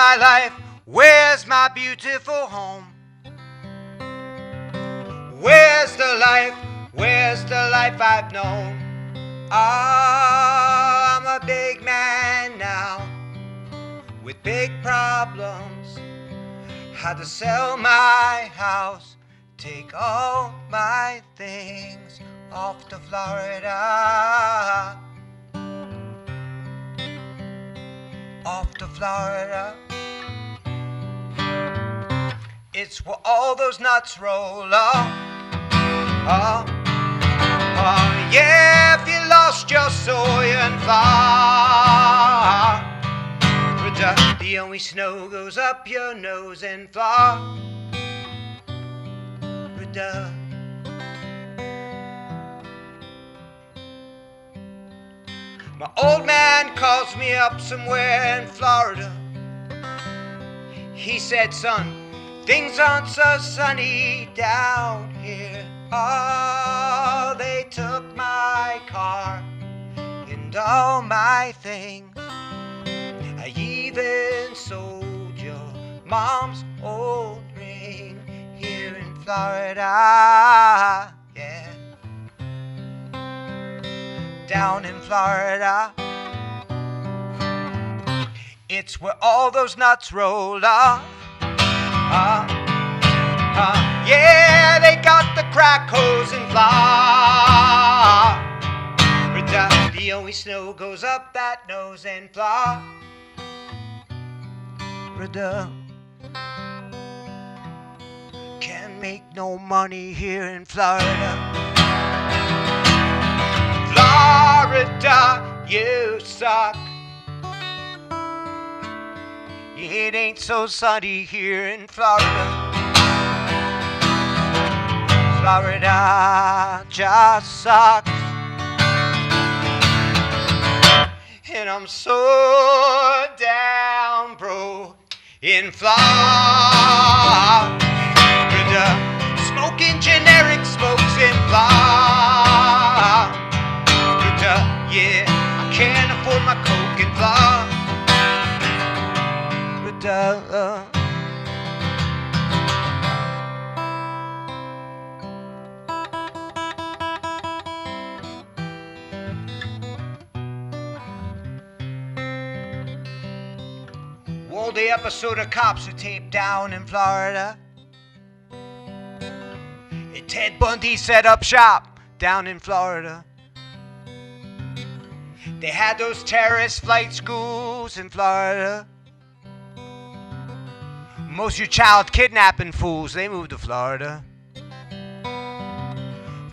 my life? Where's my beautiful home? Where's the life? Where's the life I've known? I'm a big man now with big problems. Had to sell my house, take all my things off to Florida. Off to Florida. It's where all those nuts roll off. Yeah, if you lost your soul in Florida, the only snow goes up your nose in Florida. My old man calls me up somewhere in Florida. He said, son, things aren't so sunny down here. Oh, they took my car and all my things. I even sold your mom's old ring here in Florida. Yeah. Down in Florida. It's where all those nuts roll off. Yeah, they got the crack hose in Florida. The only snow goes up that nose in Florida. Can't make no money here in Florida. Florida, you suck. It ain't so sunny here in Florida. Florida just sucks. And I'm so down broke in Florida. Smoking generic smokes in Florida. Yeah, I can't afford my coke in Florida. Well, the episode of Cops are taped down in Florida. And Ted Bundy set up shop down in Florida. They had those terrorist flight schools in Florida. Most of your child kidnapping fools, they moved to Florida.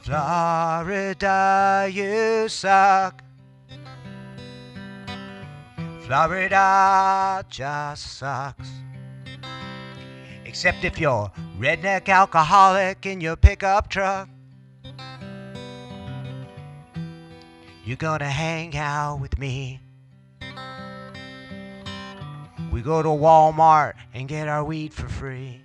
Florida, you suck. Florida just sucks. Except if you're redneck alcoholic in your pickup truck. You're gonna hang out with me. We go to Walmart and get our weed for free.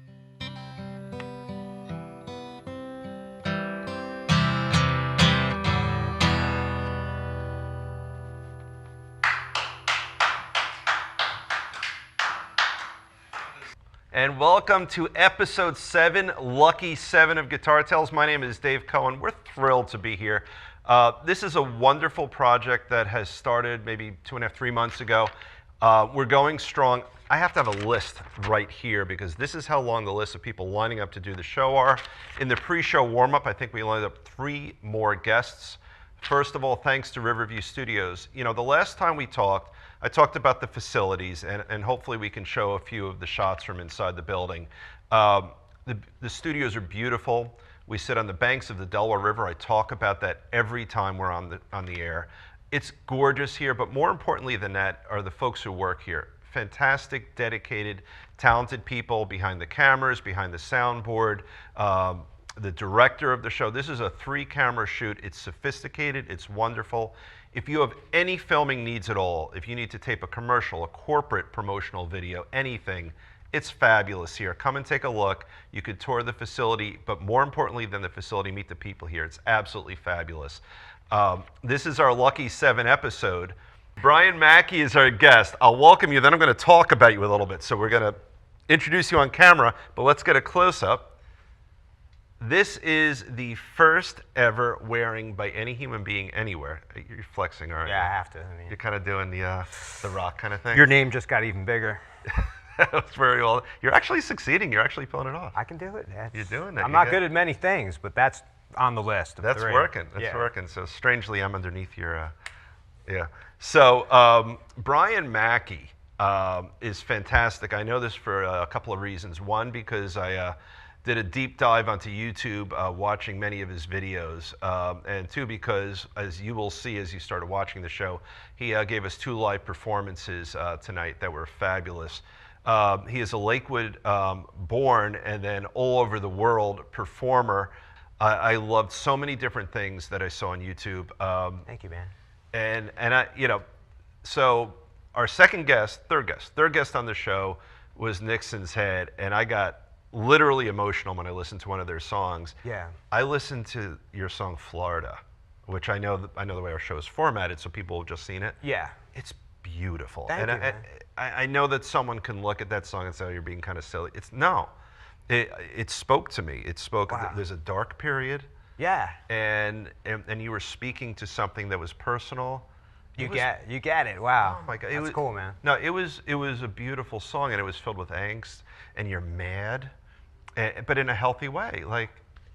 And welcome to episode 7, Lucky 7 of Guitar Tales. My name is Dave Cohen. We're thrilled to be here. This is a wonderful project that has started maybe 2.5, 3 months ago. We're going strong. I have to have a list right here because this is how long the list of people lining up to do the show are. In the pre-show warm-up, I think we lined up 3 more guests. First of all, thanks to Riverview Studios. You know, the last time we talked, I talked about the facilities, and hopefully we can show a few of the shots from inside the building. The studios are beautiful. We sit on the banks of the Delaware River. I talk about that every time we're on the air. It's gorgeous here, but more importantly than that are the folks who work here. Fantastic, dedicated, talented people behind the cameras, behind the soundboard, the director of the show. This is a 3-camera shoot. It's sophisticated, it's wonderful. If you have any filming needs at all, if you need to tape a commercial, a corporate promotional video, anything, it's fabulous here. Come and take a look. You could tour the facility, but more importantly than the facility, meet the people here. It's absolutely fabulous. This is our Lucky 7 episode. Brian Mackey is our guest. I'll welcome you, then I'm going to talk about you a little bit. So we're going to introduce you on camera, but let's get a close-up. This is the first ever wearing by any human being anywhere. You're flexing, aren't you? Yeah, I have to. I mean, You're kind of doing the rock kind of thing. your name just got even bigger. That's very well. You're actually succeeding. You're actually pulling it off. I can do it. You're doing that. I'm not good at many things, but that's on the list. That's three. working. That's Yeah. working. So strangely, I'm underneath your. Yeah. So Brian Mackey is fantastic. I know this for a couple of reasons. One, because I did a deep dive onto YouTube watching many of his videos. And two, because as you will see as you started watching the show, he gave us 2 live performances tonight that were fabulous. He is a Lakewood born and then all over the world performer. I loved so many different things that I saw on YouTube. Thank you, man. And I, so our third guest on the show was Nixon's Head, and I got literally emotional when I listened to one of their songs. Yeah. I listened to your song Florida, which I know the way our show is formatted, so people have just seen it. Yeah. It's beautiful. Thank and you, man. I know that someone can look at that song and say, oh, you're being kind of silly. It spoke to me. It spoke. Wow. There's a dark period. Yeah. And you were speaking to something that was personal. You get it. Wow. Oh my God, That's cool, man. No, it was a beautiful song, and it was filled with angst, and you're mad, but in a healthy way. Like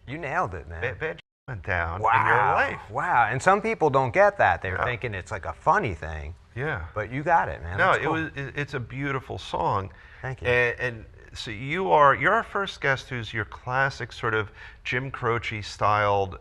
You nailed it, man. bad went down Wow. in your life. Wow. And some people don't get that. They're thinking it's like a funny thing. Yeah. But you got it, man. No, That's cool. it's a beautiful song. Thank you. And so you're our first guest who's your classic sort of Jim Croce styled,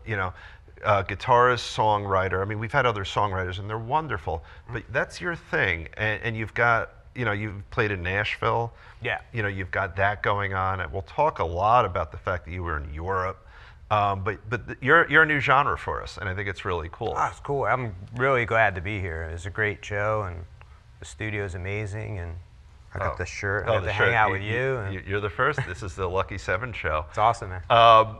guitarist, songwriter. I mean, we've had other songwriters and they're wonderful, but that's your thing. And you've got, you've played in Nashville. Yeah. You've got that going on. And we'll talk a lot about the fact that you were in Europe. But you're a new genre for us, and I think it's really cool. Oh, it's cool. I'm really glad to be here. It was a great show, and the studio's amazing, and I got the shirt. I got to hang out with you. And You're the first. This is the Lucky 7 show. it's awesome, man.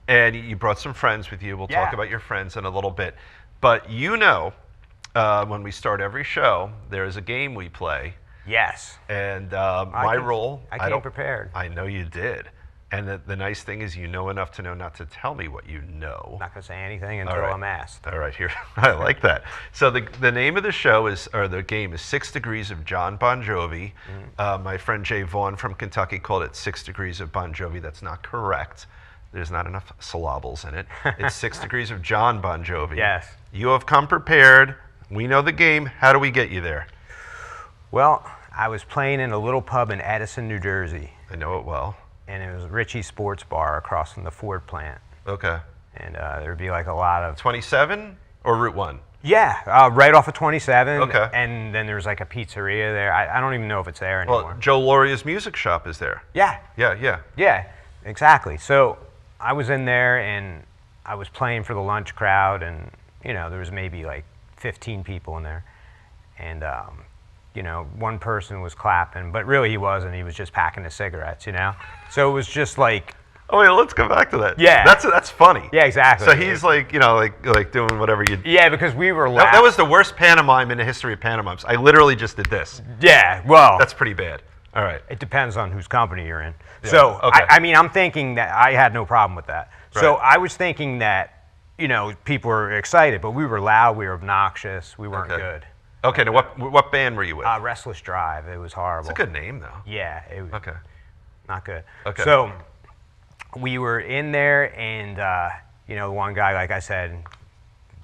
And you brought some friends with you. We'll talk Yeah. about your friends in a little bit. But when we start every show, there is a game we play. Yes. And my role... I came prepared. I know you did. And the nice thing is you know enough to know not to tell me what you know. I'm not going to say anything until right. I'm asked. All right, here. I like that. So the name of the show the game is 6 Degrees of John Bon Jovi. My friend Jay Vaughn from Kentucky called it 6 Degrees of Bon Jovi. That's not correct. There's not enough syllables in it. It's 6 Degrees of John Bon Jovi. Yes. You have come prepared. We know the game. How do we get you there? Well, I was playing in a little pub in Edison, New Jersey, I know it well. and it was Richie's Sports Bar across from the Ford plant. Okay. And there'd be like a lot of... 27 or Route 1? Yeah, right off of 27. Okay. And then there's like a pizzeria there. I don't even know if it's there anymore. Well, Joe Loria's music shop is there. Yeah. Yeah. Yeah, exactly. So I was in there and I was playing for the lunch crowd, and there was maybe like 15 people in there, and one person was clapping, but really he wasn't. He was just packing his cigarettes, So it was just like... Oh wait, let's go back to that. Yeah. That's funny. Yeah, exactly. So he's like, like doing whatever you. Yeah, because we were That laughing. was the worst pantomime in the history of pantomimes. I literally just did this. Yeah, well... That's pretty bad. All right. It depends on whose company you're in. Yeah, So, okay. I'm thinking that I had no problem with that. So Right. I was thinking that, people were excited, but we were loud, we were obnoxious, we weren't Okay. good. Okay. Now, what band were you with? Restless Drive, it was horrible. It's a good name though. Yeah, it was Okay. not good. Okay. So we were in there, and, one guy, like I said,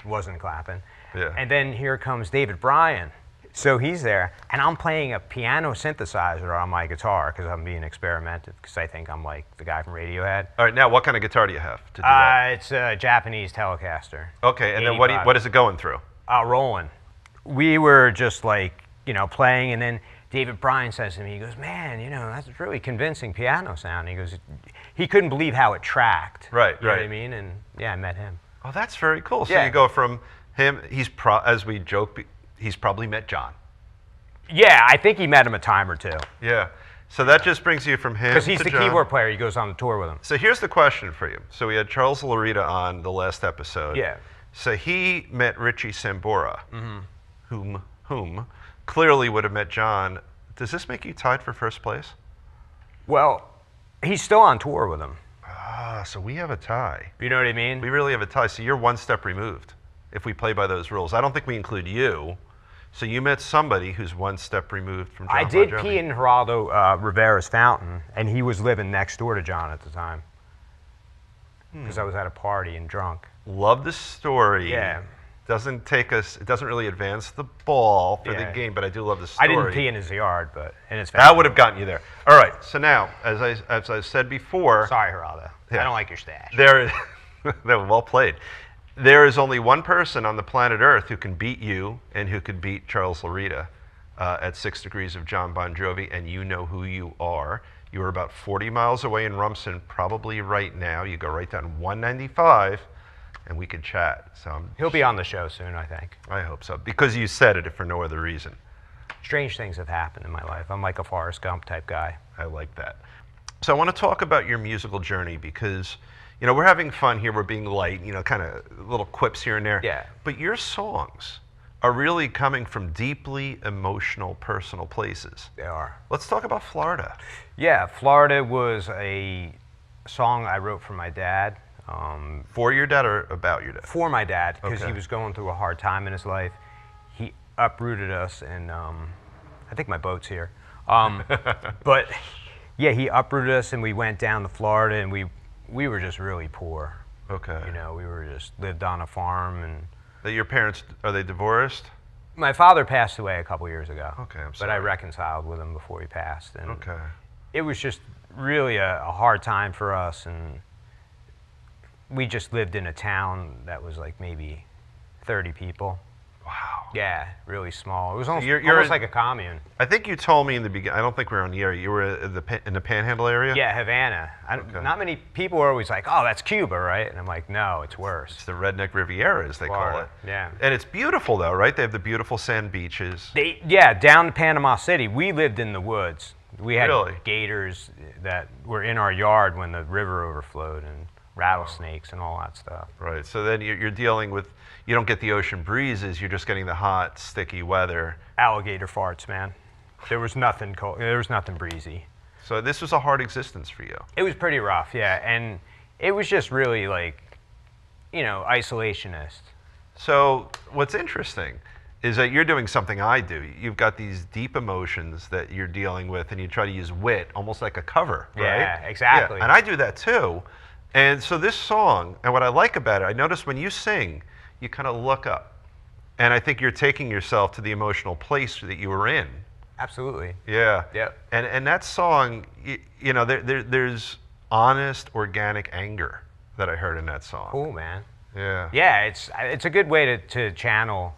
wasn't clapping. Yeah. And then here comes David Bryan. So he's there, and I'm playing a piano synthesizer on my guitar because I'm being experimental, because I think I'm like the guy from Radiohead. All right. Now, what kind of guitar do you have to do that? It's a Japanese Telecaster. Okay. And then 85. what is it going through? Rolling. We were just like, playing, and then David Bryan says to me, he goes, man, that's a really convincing piano sound. He goes, he couldn't believe how it tracked. Right, You know right. what I mean? And yeah, I met him. Oh, that's very cool. So Yeah. you go from him. As we joke, he's probably met John. Yeah, I think he met him a time or two. Yeah. So that just brings you from him Because he's to the John. keyboard player. He goes on the tour with him. So here's the question for you. So we had Charles Larita on the last episode. Yeah. So he met Richie Sambora, whom whom clearly would have met John. Does this make you tied for first place? Well, he's still on tour with him. Ah, so we have a tie. You know what I mean? We really have a tie. So you're one step removed if we play by those rules. I don't think we include you. So you met somebody who's one step removed from John I did Bon Jovi. pee in Geraldo Rivera's fountain, and he was living next door to John at the time. Because I was at a party and drunk. Love the story. Yeah. Doesn't take us. It doesn't really advance the ball for the Yeah. game, but I do love the story. I didn't pee in his yard, but in his That fountain. would have gotten you there. All right. So now, as I said before, Sorry, Geraldo. Yeah. I don't like your stash. there is well played. There is only one person on the planet Earth who can beat you and who could beat Charles Larita at 6 Degrees of John Bon Jovi, and you know who you are. You are about 40 miles away in Rumson, probably right now. You go right down 195, and we could chat. So He'll be on the show soon, I think. I hope so, because you said it, if for no other reason. Strange things have happened in my life. I'm like a Forrest Gump type guy. I like that. So I want to talk about your musical journey because, you know, we're having fun here. We're being light, you know, kind of little quips here and there. Yeah. But your songs are really coming from deeply emotional, personal places. They are. Let's talk about Florida. Yeah, Florida was a song I wrote for my dad. For your dad or about your dad? For my dad, because Okay. he was going through a hard time in his life. He uprooted us, and I think my boat's here. But yeah, he uprooted us, and we went down to Florida, and we were just really poor. Okay. You know, we were just lived on a farm, and That your parents, are they divorced? my father passed away a couple years ago. Okay, I'm But I sorry. reconciled with him before he passed, and Okay. it was just really a hard time for us, and we just lived in a town that was like maybe 30 people. Wow. Yeah, really small. It was almost, you're almost in- like a commune. I think you told me in the beginning, I don't think we were on the air, you were in the Panhandle area? Yeah, Havana. Okay. Not many people are always like, oh, that's Cuba, right? And I'm like, no, it's worse. It's the Redneck Riviera, as they call it. Florida, yeah. And it's beautiful, though, right? They have the beautiful sand beaches. Yeah, down to Panama City, we lived in the woods. We had Really? gators that were in our yard when the river overflowed, and rattlesnakes and all that stuff. Right. So then you're dealing with, you don't get the ocean breezes, you're just getting the hot, sticky weather. Alligator farts, man. There was nothing cold. There was nothing breezy. So this was a hard existence for you. It was pretty rough, yeah, and it was just really like, you know, isolationist. So what's interesting is that you're doing something I do. You've got these deep emotions that you're dealing with, and you try to use wit, almost like a cover, right? Yeah, exactly. Yeah, and I do that too. And so this song, and what I like about it, I notice when you sing, you kind of look up. And I think you're taking yourself to the emotional place that you were in. Absolutely. Yeah. Yep. And that song, you know, there's honest, organic anger that I heard in that song. Cool, man. Yeah. Yeah, it's a good way to channel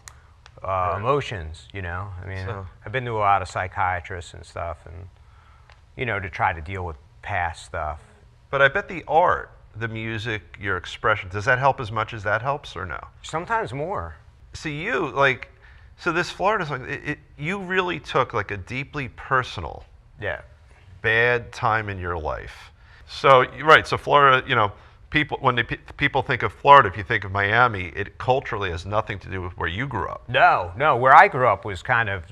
emotions, you know? I mean, So- I've been to a lot of psychiatrists and stuff, and, you know, to try to deal with past stuff. But I bet the art, the music, your expression, does that help as much as that helps or no? Sometimes more. See, so this Florida song, you really took like a deeply personal, Yeah. bad time in your life. So, right, so Florida, you know, when people think of Florida, if you think of Miami, it culturally has nothing to do with where you grew up. No, where I grew up was kind of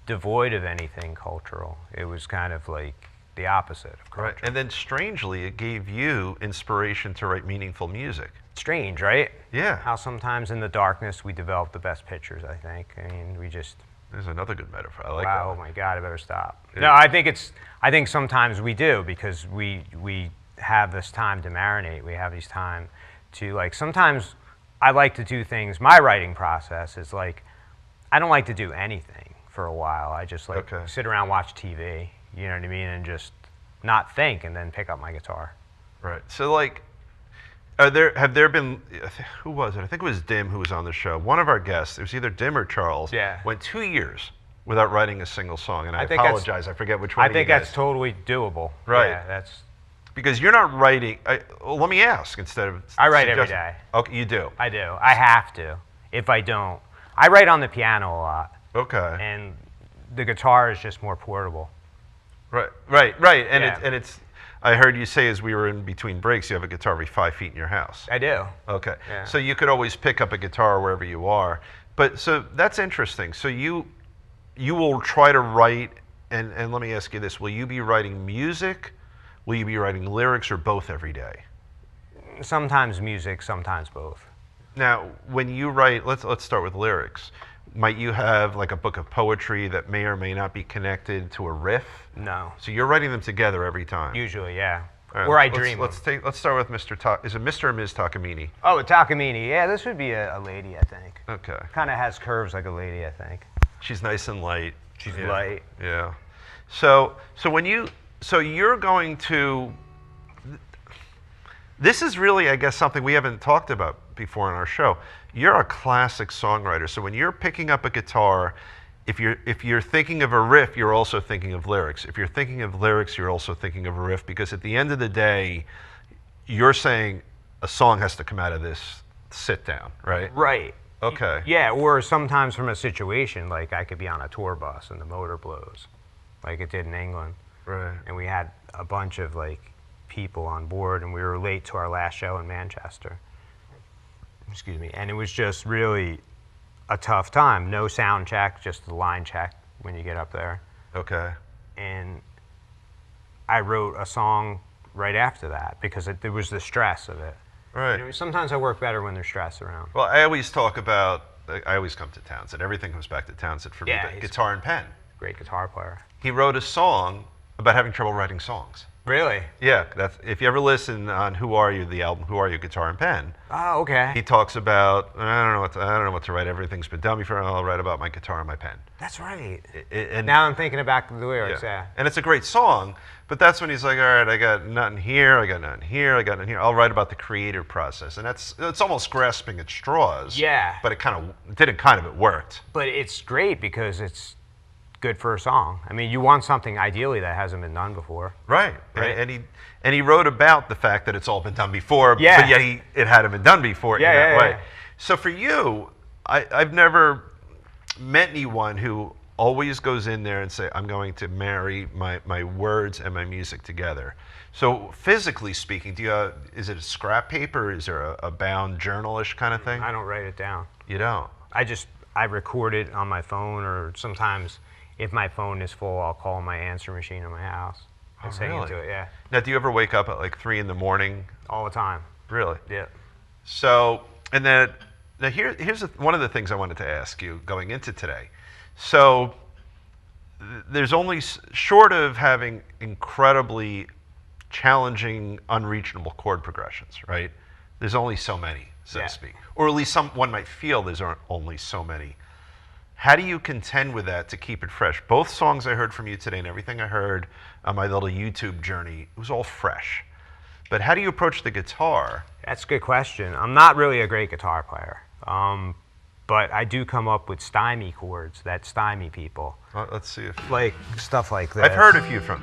devoid of anything cultural. It was kind of like the opposite of culture. Right. And then strangely, it gave you inspiration to write meaningful music. Strange, right? Yeah. How sometimes in the darkness we develop the best pictures, I think. I mean, we just, There's another good metaphor. I like wow, that oh one. my God, I better stop. Yeah. No, I think sometimes we do, because we have this time to marinate. We have these time to, like, sometimes I like to do things, my writing process is like, I don't like to do anything for a while. I just like Okay. sit around, watch TV, you know what I mean, and just not think, and then pick up my guitar. Right. So, like, have there been, who was it? I think it was Dim who was on the show. One of our guests, it was either Dim or Charles, Yeah. went 2 years without writing a single song. And I think that's- apologize, I forget which one I of think you that's guys. totally doable. Right. Yeah, that's. Because you're not writing, well, let me ask instead of I write every suggesting- day. Okay, you do. I do. I have to. If I don't, I write on the piano a lot, Okay. and the guitar is just more portable. Right. And Yeah. it's, I heard you say as we were in between breaks, you have a guitar every 5 feet in your house. I do. Okay. Yeah. So you could always pick up a guitar wherever you are. But so that's interesting. So you you will try to write, and let me ask you this, will you be writing music? Will you be writing lyrics, or both every day? Sometimes music, sometimes both. Now, when you write, let's start with lyrics. Might you have like a book of poetry that may or may not be connected to a riff? No. So you're writing them together every time. Usually, yeah. All right, Or I let's- dream Let's them. let's start with Mr. Is it Mr. or Ms. Takamine? Oh, a Takamine. Yeah, this would be a lady, I think. Okay. Kind of has curves like a lady, I think. She's nice and light. She's Yeah. light. Yeah. So you're going to. This is really, I guess, something we haven't talked about before on our show. You're a classic songwriter. So when you're picking up a guitar, if you're thinking of a riff, you're also thinking of lyrics. If you're thinking of lyrics, you're also thinking of a riff, because at the end of the day, you're saying a song has to come out of this sit down, right? Right. Okay. Yeah, or sometimes from a situation, like I could be on a tour bus and the motor blows, like it did in England. Right. And we had a bunch of like people on board, and we were late to our last show in Manchester. Excuse me. And it was just really a tough time. No sound check, just the line check when you get up there. Okay. And I wrote a song right after that because there was the stress of it. Right. You know, sometimes I work better when there's stress around. Well, I always talk about, I always come to Townsend. Everything comes back to Townsend for me, Yeah, but he's- guitar and pen. Great guitar player. He wrote a song about having trouble writing songs. Really? Yeah, that's, if you ever listen on Who Are You, the album Who Are You, Guitar and Pen, Oh, okay. he talks about, I don't know what to write. Everything's been done before. I'll write about my guitar and my pen. That's right. And Now I'm thinking back to the lyrics, yeah. And it's a great song, but that's when he's like, all right, I got nothing here, I got nothing here, I got nothing here. I'll write about the creative process. And it's almost grasping at straws. Yeah. But it worked. But it's great because it's good for a song. I mean, you want something ideally that hasn't been done before. Right. Right. And he wrote about the fact that it's all been done before, Yeah. but yet it hadn't been done before Yeah, in that yeah, way. yeah. So for you, I've never met anyone who always goes in there and say, I'm going to marry my words and my music together. So physically speaking, is it a scrap paper? Is there a bound journalish kind of thing? I don't write it down. You don't? I record it on my phone, or sometimes if my phone is full, I'll call my answer machine in my house and sing really? into it, yeah. Now, do you ever wake up at like 3 in the morning? All the time. Really? Yeah. So, and then now here's one of the things I wanted to ask you going into today. So, there's only, short of having incredibly challenging, unreachable chord progressions, right? There's only so many, so Yeah. to speak. Or at least one might feel there's only so many. How do you contend with that to keep it fresh? Both songs I heard from you today and everything I heard on my little YouTube journey, it was all fresh. But how do you approach the guitar? That's a good question. I'm not really a great guitar player, but I do come up with stymie chords that stymie people. Let's see if... Like stuff like this. I've heard a few from...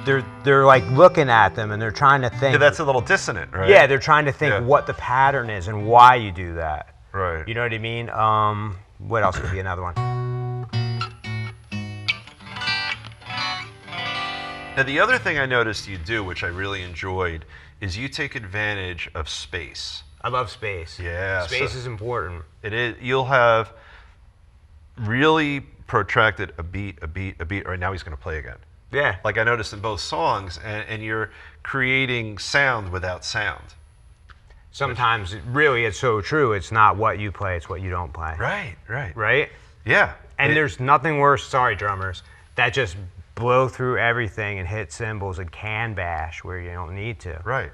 They're like looking at them and they're trying to think. Yeah, that's a little dissonant, right? Yeah, they're trying to think Yeah. what the pattern is and why you do that. Right. You know what I mean? What else could be another one? Now, the other thing I noticed you do, which I really enjoyed, is you take advantage of space. I love space. Yeah, Space so- is important. It is. You'll have really protracted a beat. Right now, he's going to play again. Yeah. Like I noticed in both songs, and you're creating sound without sound. Sometimes, really, it's so true. It's not what you play, it's what you don't play. Right. Right? Yeah. And there's nothing worse, sorry, drummers, that just blow through everything and hit cymbals and can bash where you don't need to. Right.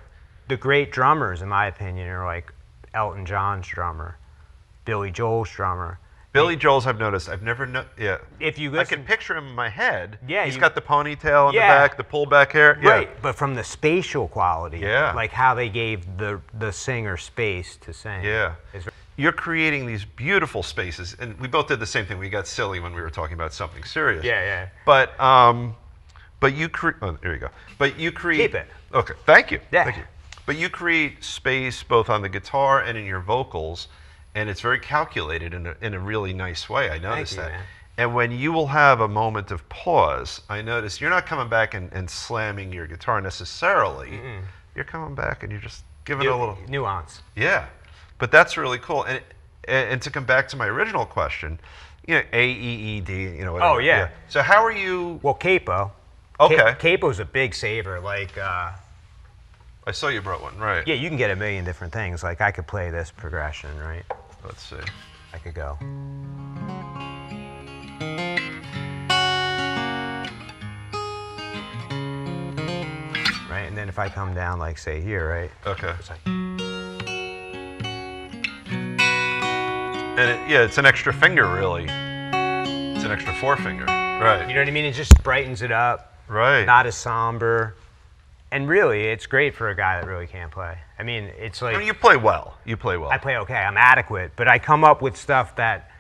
The great drummers, in my opinion, are like Elton John's drummer, Billy Joel's drummer. Billy Joel's, I've noticed. I've never yeah. If you I listen, can picture him in my head. Yeah, He's you- got the ponytail in the Yeah. back, the pullback hair. Yeah. right? But from the spatial quality, Yeah. like how they gave the singer space to sing. Yeah. is- You're creating these beautiful spaces, and we both did the same thing. We got silly when we were talking about something serious. Yeah. But you create. Oh, there you go. But you create. Keep it. Okay. Thank you. Yeah. Thank you. But you create space both on the guitar and in your vocals, and it's very calculated in a really nice way. I noticed you, that. man. And when you will have a moment of pause, I notice you're not coming back and slamming your guitar necessarily. You're coming back and you're just giving a little. Nuance. Yeah, but that's really cool. And to come back to my original question, AEED, whatever. Oh, yeah. So how are you? Well, capo. Okay. Capo's a big saver. Like, I saw you brought one, right? yeah, you can get a million different things. Like, I could play this progression, right? Let's see. I could go. Right, and then if I come down, like, say here, right? Okay. It's like, And it's an extra finger, really. It's an extra forefinger, right? you know what I mean? It just brightens it up. Right. Not as somber. And really, it's great for a guy that really can't play. I mean, it's like... I mean, you play well. You play well. I play okay. I'm adequate, but I come up with stuff that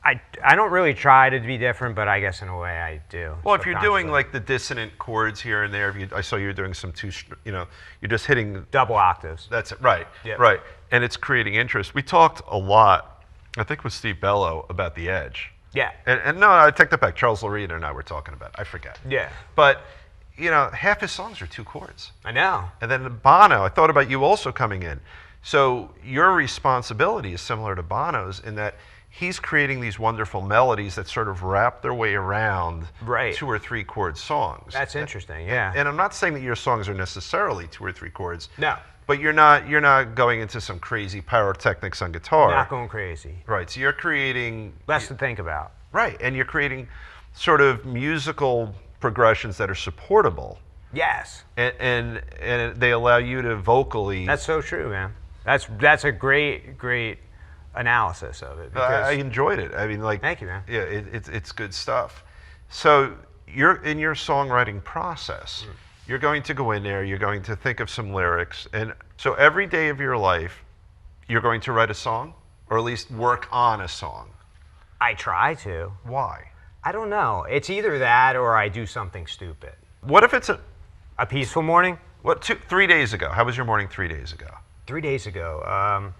I don't really try to be different, but I guess in a way I do. Well, if you're doing subconsciously. like the dissonant chords here and there, I saw you were doing some you're just hitting. Double octaves. That's it, right? Yeah. Right, and it's creating interest. We talked a lot, I think, with Steve Bello about the edge. Yeah. And no, I take that back. Charles Loretta and I were talking about it. I forget. Yeah. But half his songs are 2 chords. I know. And then Bono, I thought about you also coming in. So your responsibility is similar to Bono's in that he's creating these wonderful melodies that sort of wrap their way around Right. 2 or 3 chord songs. That's interesting, yeah. And I'm not saying that your songs are necessarily 2 or 3 chords. No. But you're not going into some crazy pyrotechnics on guitar. Not going crazy. Right. So you're creating Less to think about. right, and you're creating sort of musical progressions that are supportable. Yes. And they allow you to vocally. That's so true, man. That's a great analysis of it. Because I enjoyed it. I mean, like. Thank you, man. Yeah, it's good stuff. So you're in your songwriting process. You're going to go in there. You're going to think of some lyrics, and so every day of your life, you're going to write a song, or at least work on a song. I try to. Why? I don't know. It's either that or I do something stupid. What if it's A peaceful morning? 3 days ago? How was your morning 3 days ago? 3 days ago.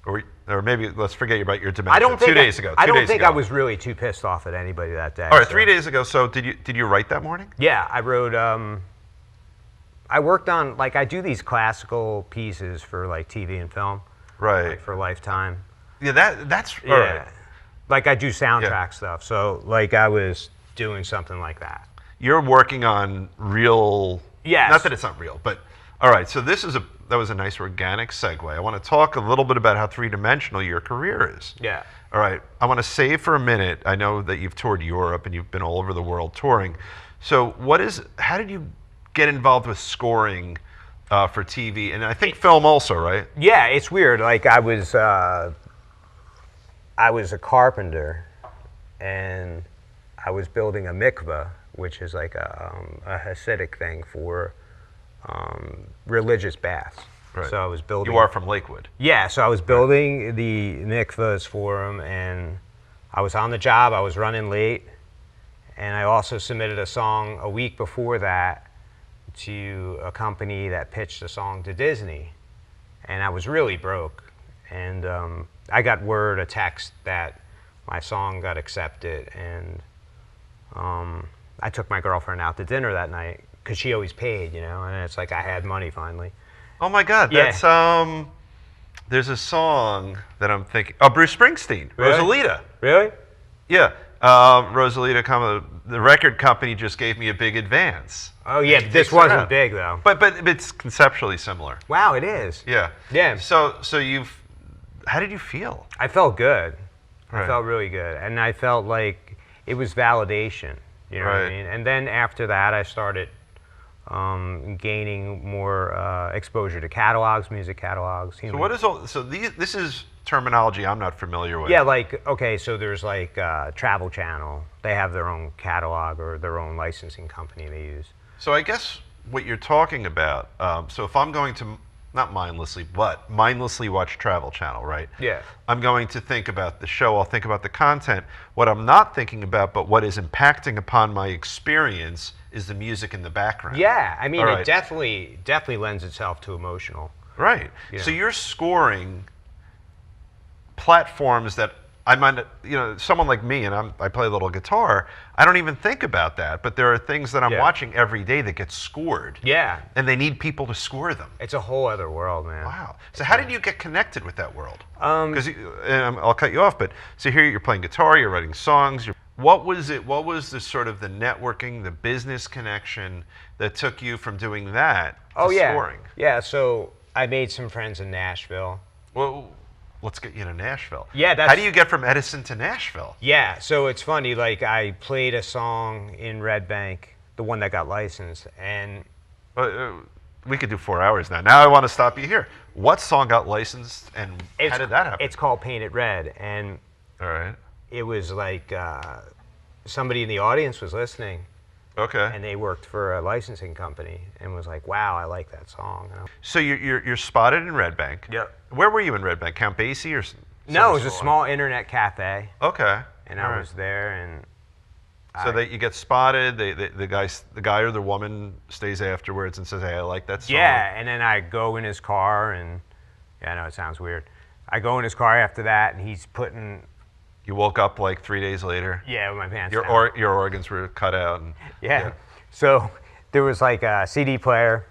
Or maybe let's forget about your dementia. I don't think 2 days ago. I 2 don't days think ago. I was really too pissed off at anybody that day. All right, so. 3 days ago. So did you write that morning? Yeah, I wrote. I worked on I do these classical pieces for like TV and film, Right. like, for Lifetime. Yeah, that's all Yeah, right. like I do soundtrack Yeah. stuff. So like I was doing something like that. You're working on real. Yes. Not that it's not real, but all right. So that was a nice organic segue. I want to talk a little bit about how 3-dimensional your career is. Yeah. All right. I want to save for a minute. I know that you've toured Europe and you've been all over the world touring. So how did you get involved with scoring for TV? And I think film also, right? Yeah, it's weird. Like I was a carpenter, and I was building a mikveh, which is like a Hasidic thing for religious baths. Right. So I was building. You are from Lakewood. Yeah, so I was building the mikvahs for them, and I was on the job. I was running late, and I also submitted a song a week before that to a company that pitched a song to Disney, and I was really broke. And I got a text that my song got accepted, and I took my girlfriend out to dinner that night because she always paid, and it's like I had money finally. Oh my God, Yeah. that's there's a song that I'm thinking. Oh, Bruce Springsteen, Really? Rosalita. Really? Yeah, Rosalita. The record company just gave me a big advance. Oh yeah, Takes this her wasn't out. big though. But it's conceptually similar. Wow, it is. Yeah. Yeah. So how did you feel? I felt good. I Right. felt really good, and I felt like it was validation. You know what Right. I mean? And then after that, I started gaining more exposure to catalogs, music catalogs. So what is all? So this is terminology I'm not familiar with. Yeah, okay, so there's Travel Channel. They have their own catalog or their own licensing company they use. So I guess what you're talking about. So if I'm going to not mindlessly, but mindlessly watch Travel Channel, right? Yeah. I'm going to think about the show. I'll think about the content. What I'm not thinking about, but what is impacting upon my experience, is the music in the background. Yeah, I mean, All it right. definitely lends itself to emotional. Right. Yeah. So you're scoring platforms that I might, someone like me, and I play a little guitar. I don't even think about that, but there are things that I'm watching every day that get scored. Yeah. And they need people to score them. It's a whole other world, man. Wow. So how did you get connected with that world? Because I'll cut you off, but so here you're playing guitar, you're writing songs. What was it? What was the sort of the networking, the business connection that took you from doing that to scoring? Yeah. So I made some friends in Nashville. Well, let's get you to Nashville. Yeah, how do you get from Edison to Nashville? Yeah, so it's funny, like I played a song in Red Bank, the one that got licensed, and we could do 4 hours now. Now I want to stop you here. What song got licensed, and how did that happen? It's called Paint It Red, and all right. It was like somebody in the audience was listening. Okay. And they worked for a licensing company and was like, "Wow, I like that song." So you're spotted in Red Bank. Yep. Where were you in Red Bank? Count Basie or? No, it was a small internet cafe. Okay. And I was there, and so that you get spotted. The guy or the woman stays afterwards and says, "Hey, I like that song." Yeah, and then I go in his car, and I know it sounds weird. I go in his car after that, and he's putting. You woke up like 3 days later. Yeah, with my pants down. Your organs were cut out. And, yeah. So there was like a CD player.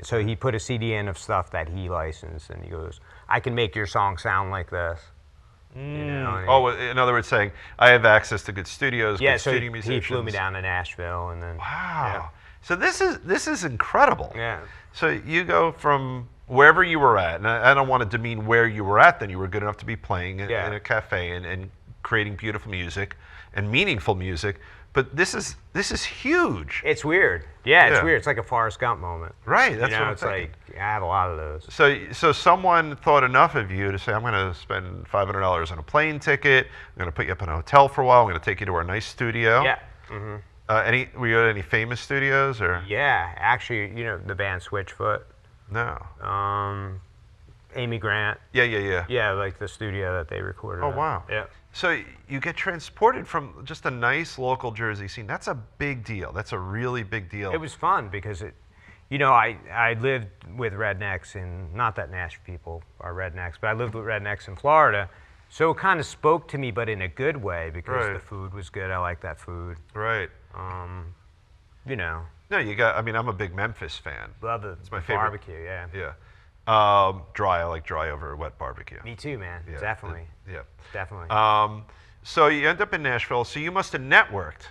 So he put a CD in of stuff that he licensed, and he goes, "I can make your song sound like this." In other words, saying, "I have access to good studios, good studio musicians." He flew me down to Nashville, and then. Wow. Yeah. So this is incredible. Yeah. So you go from wherever you were at, and I don't want to demean where you were at. Then you were good enough to be playing in a cafe and creating beautiful music and meaningful music. But this is huge. It's weird. Yeah, it's weird. It's like a Forrest Gump moment. Right. That's what I'm it's thinking. like I have a lot of those. So someone thought enough of you to say, "I'm going to spend $500 on a plane ticket. I'm going to put you up in a hotel for a while. I'm going to take you to our nice studio." Yeah. Mm-hmm. Were you at any famous studios or? Yeah, actually, the band Switchfoot. No. Amy Grant. Yeah. Yeah, like the studio that they recorded. Oh, wow. Yeah. So you get transported from just a nice local Jersey scene. That's a big deal. That's a really big deal. It was fun because I lived with rednecks, and not that Nashville people are rednecks, but I lived with rednecks in Florida. So it kind of spoke to me, but in a good way, because the food was good. I like that food. Right. No, I'm a big Memphis fan. Love it. It's my favorite. Barbecue, yeah. Yeah. Dry. I like dry over wet barbecue. Me too, man. Yeah, Definitely. Yeah. Definitely. So you end up in Nashville. So you must have networked.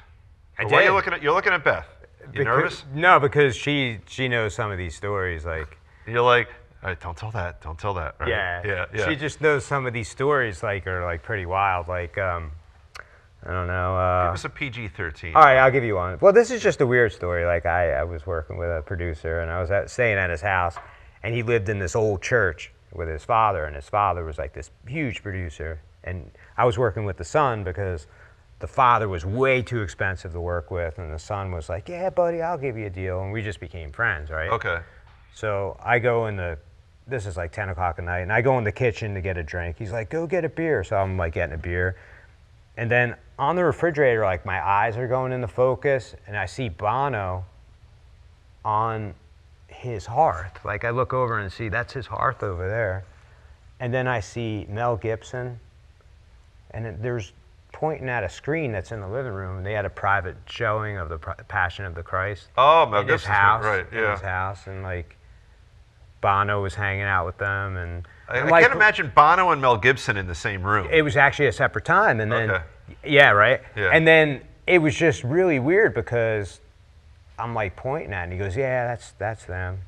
I did. Why you're looking at Beth. You nervous? No, because she knows some of these stories. Like you're like, all right, don't tell that. Don't tell that. Right? Yeah. Yeah. She just knows some of these stories. Are pretty wild. I don't know. Give us a PG-13. All right, I'll give you one. Well, this is just a weird story. Like I was working with a producer, and I was staying at his house, and he lived in this old church with his father, and his father was like this huge producer, and I was working with the son because the father was way too expensive to work with, and the son was like, "Yeah, buddy, I'll give you a deal," and we just became friends, right? Okay. So I go this is like 10 o'clock at night, and I go in the kitchen to get a drink. He's like, "Go get a beer." So I'm like getting a beer. And then on the refrigerator, like my eyes are going into focus, and I see Bono on his hearth. Like I look over and see that's his hearth over there. And then I see Mel Gibson, and there's pointing at a screen that's in the living room. They had a private showing of the Passion of the Christ. Oh, Mel Gibson's house, right? Yeah. In his house, and like Bono was hanging out with them, and I can't imagine Bono and Mel Gibson in the same room. It was actually a separate time, and then yeah, right. Yeah. And then it was just really weird because I'm like pointing at, it, and he goes, "Yeah, that's them."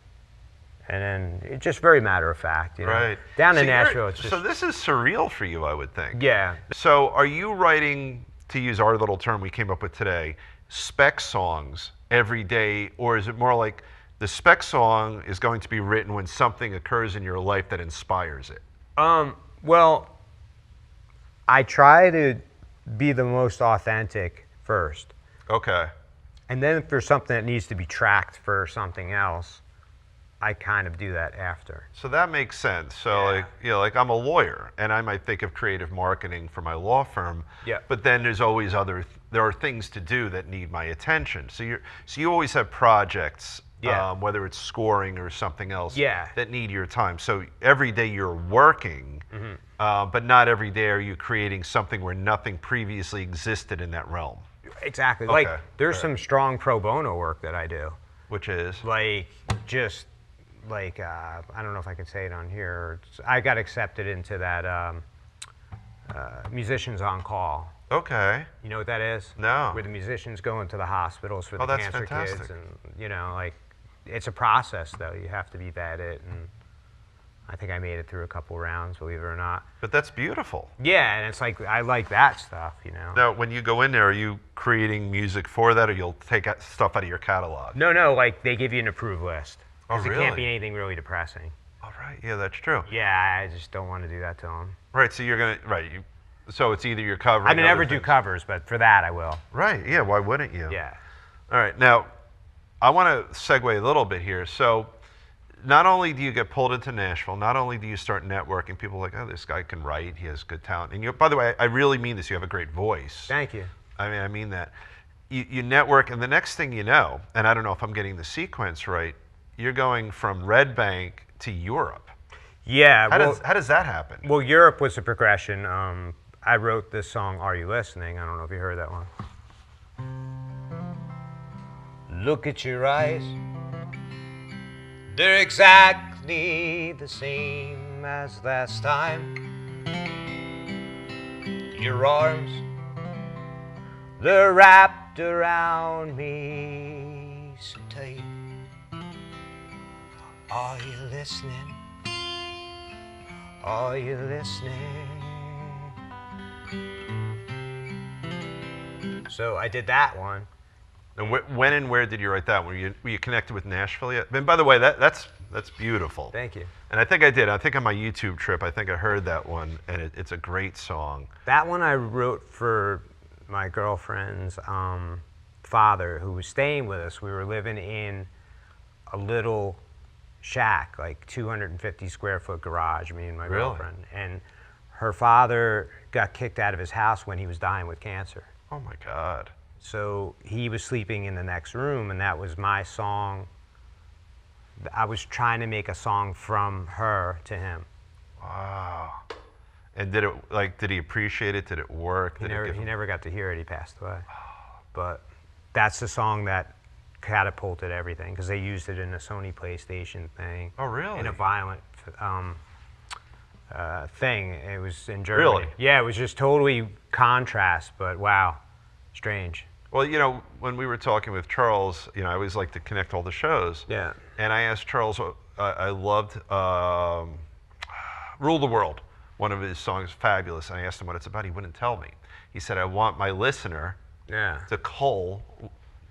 And then it's just very matter of fact, Right. Down in Nashville, it's just. So this is surreal for you, I would think. Yeah. So are you writing, to use our little term we came up with today, spec songs every day, or is it more like the spec song is going to be written when something occurs in your life that inspires it? Well, I try to be the most authentic first. Okay. And then if there's something that needs to be tracked for something else, I kind of do that after. So that makes sense. So like I'm a lawyer, and I might think of creative marketing for my law firm. Yeah. But then there's always there are things to do that need my attention. So you always have projects Yeah. whether it's scoring or something else, Yeah. that need your time. So every day you're working, but not every day are you creating something where nothing previously existed in that realm, Exactly. Okay, Like, there's right. some strong pro bono work that I do. which is Like, just like, I don't know if I can say it on here. I got accepted into that Musicians on Call. okay. You know what that is? No. Where the musicians go into the hospitals for Oh, the that's cancer fantastic. kids, and like, it's a process though. You have to be vetted, and I think I made it through a couple rounds, believe it or not. But that's beautiful. Yeah, and it's like I like that stuff, Now, when you go in there, are you creating music for that, or you'll take stuff out of your catalog? No, like they give you an approved list. Oh, 'Cause it can't be really? anything really depressing. All right, yeah, that's true. Yeah, I just don't want to do that to them. Right, so you're gonna so it's either you're covering. I mean, other never do things. covers, but for that I will. Right, yeah. Why wouldn't you? Yeah. All right, now I want to segue a little bit here. So, not only do you get pulled into Nashville, not only do you start networking, people are like, oh, this guy can write, he has good talent, and by the way, I really mean this. You have a great voice. Thank you. I mean that. You network, and the next thing you know, and I don't know if I'm getting the sequence right, you're going from Red Bank to Europe. Yeah. How does that happen? Well, Europe was a progression. I wrote this song, Are You Listening? I don't know if you heard that one. Look at your eyes. They're exactly the same as last time. Your arms, they're wrapped around me so tight. Are you listening? Are you listening? So I did that one. And when and where did you write that? Were you connected with Nashville yet? And by the way, that's beautiful. Thank you. And I think I did. I think on my YouTube trip, I think I heard that one, and it's a great song. That one I wrote for my girlfriend's father, who was staying with us. We were living in a little shack, like 250 square foot garage, me and my Really? girlfriend. And her father got kicked out of his house when he was dying with cancer. Oh my God. So he was sleeping in the next room, and that was my song. I was trying to make a song from her to him. Wow. And did he appreciate it? Did it work? He Did never got to hear it. He passed away. But that's the song that catapulted everything, because they used it in a Sony PlayStation thing. Oh, really? In a violent thing. It was in Germany. Really? Yeah, it was just totally contrast, but wow, strange. Well, when we were talking with Charles, I always like to connect all the shows. Yeah. And I asked Charles, I loved Rule the World. One of his songs, fabulous. And I asked him what it's about. He wouldn't tell me. He said, I want my listener Yeah. to cull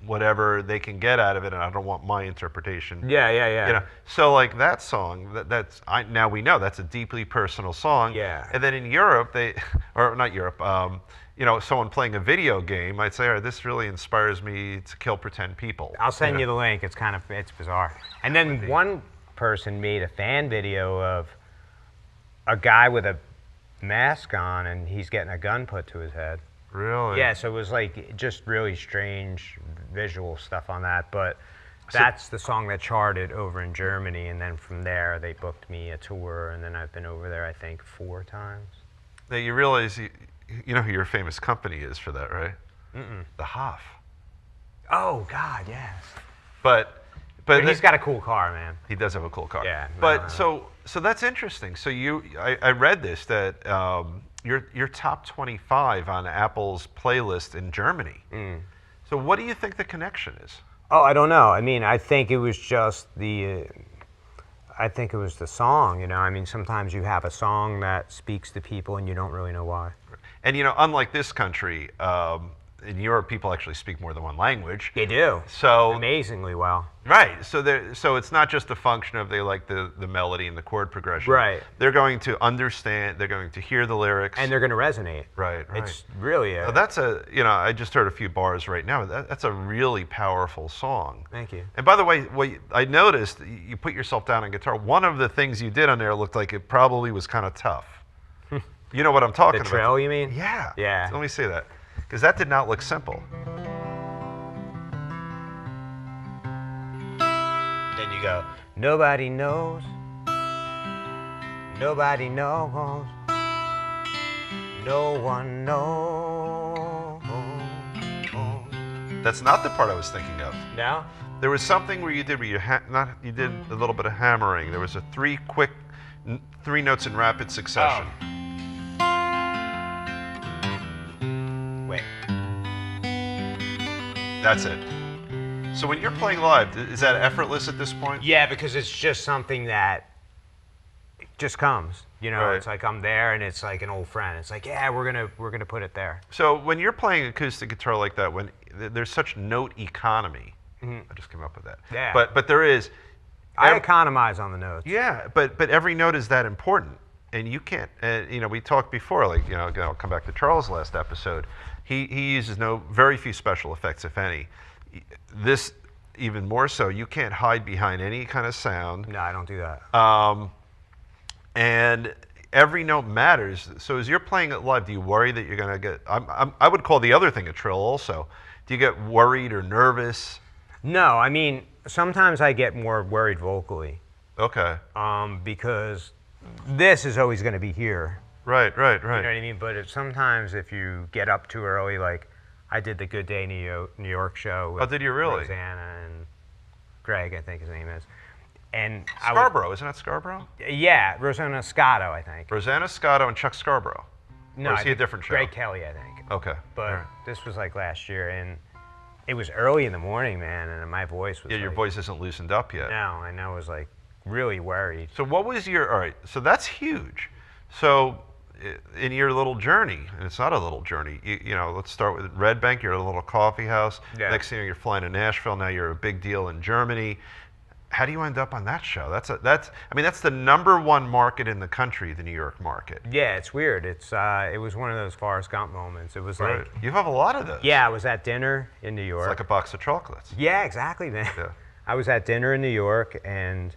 whatever they can get out of it, and I don't want my interpretation. Yeah. So like that song, now we know that's a deeply personal song. Yeah. And then in Europe, or not Europe, someone playing a video game might say, "Oh, this really inspires me to kill pretend people." I'll send you the link. It's bizarre. And then one person made a fan video of a guy with a mask on, and he's getting a gun put to his head. Really? Yeah, so it was like just really strange visual stuff on that. But that's the song that charted over in Germany, and then from there they booked me a tour, and then I've been over there I think 4 times. Now you realize you know who your famous company is for that, right? The Hoff. Oh God, yes. But He's got a cool car, man. He does have a cool car. Yeah. But so that's interesting. So I read this that you're top 25 on Apple's playlist in Germany. So what do you think the connection is? Oh, I don't know. I mean, I think it was just the song, I mean, sometimes you have a song that speaks to people and you don't really know why. And unlike this country, in Europe, people actually speak more than one language. They do. So Amazingly well. right. So it's not just a function of they like the melody and the chord progression. Right. They're going to understand. They're going to hear the lyrics. And they're going to resonate. Right. It's really Well, that's I just heard a few bars right now. That's a really powerful song. Thank you. And by the way, I noticed you put yourself down on guitar. One of the things you did on there looked like it probably was kind of tough. You know what I'm talking The about? trill, you mean? Yeah. Yeah. Let me see that, because that did not look simple. you go, nobody knows, nobody knows, no one knows. That's not the part I was thinking of. No? There was something where you did you did a little bit of hammering. There was a three notes in rapid succession. Wait. That's it. So when you're playing live, is that effortless at this point? Yeah, because it's just something that just comes. You know, Right. it's like I'm there, and it's like an old friend. It's like, yeah, we're gonna put it there. So when you're playing acoustic guitar like that, when there's such note economy, I just came up with that. Yeah. But there is. I economize on the notes. Yeah, but every note is that important, and you can't. You know, we talked before, like, you know, I'll come back to Charles' last episode. He uses very few special effects, if any. This even more so. You can't hide behind any kind of sound. No, I don't do that. And every note matters. So as you're playing it live, do you worry that you're going to get? I would call the other thing a trill also. Do you get worried or nervous? No, I mean, sometimes I get more worried vocally. Okay. Because this is always going to be here. Right. You know what I mean? But sometimes if you get up too early, like I did the Good Day New York show with did you really? Rosanna and Greg, I think his name is. And Scarborough, isn't that Scarborough? Yeah, Rosanna Scotto, I think. Rosanna Scotto and Chuck Scarborough. No, Or is I he a think different show? Greg Kelly, I think. Okay. But all right. this was like last year, and it was early in the morning, man, and my voice was Yeah, your voice isn't loosened up yet. No, and I was like really worried. So what was all right, so that's huge. So in your little journey, and it's not a little journey, you know, let's start with Red Bank, you're at a little coffee house. Yeah. Next thing you know, you're flying to Nashville, now you're a big deal in Germany. How do you end up on that show? That's the #1 market in the country, the New York market. Yeah, it's weird. It was one of those Forrest Gump moments. It was Right. like, You have a lot of those. yeah, I was at dinner in New York. It's like a box of chocolates. Yeah, exactly, man. Yeah. I was at dinner in New York, and